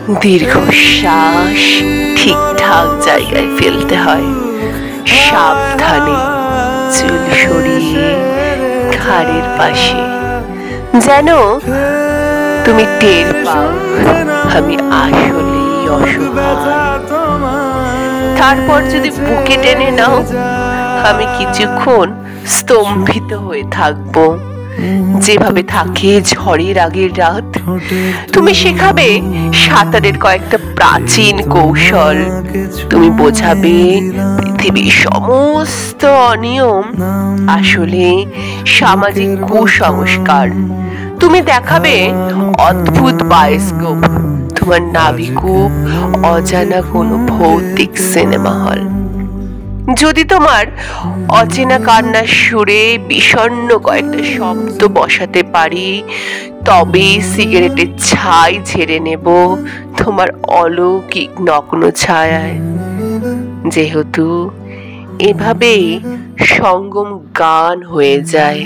দীর্ঘশ্বাস ঠিকঠাক জায়গায় ফেলতে হয়, সাবধানে চুল সরিয়ে ঘাড়ের পাশে, যেন তুমি টের পাও আমি আসলেই অসহায়। তারপর যদি বুকে টেনে নাও, আমি কিছুক্ষণ স্তম্ভিত হয়ে থাকবো, যেভাবে থাকে ঝড়ের আগের রাত। তুমি শেখাবে সাঁতারের কয়েকটা প্রাচীন কৌশল, তুমি বোঝাবে পৃথিবীর সমস্ত অনিয়ম আসলে সামাজিক কুসংস্কার। তুমি দেখাবে অদ্ভুত বায়োস্কোপ, তোমার নাবিকূপ অজানা কোনো ভৌতিক সিনেমা হল। যদি তোমার অচেনা কান্নার সুরে বিষণ্ণ কয়েকটা শব্দ বসাতে পারি, তবে সিগারেটের ছাই ঝেড়ে নেব তোমার অলৌকিক নগ্ন ছায়ায়। যেহেতু এভাবেই সঙ্গম গান হয়ে যায়।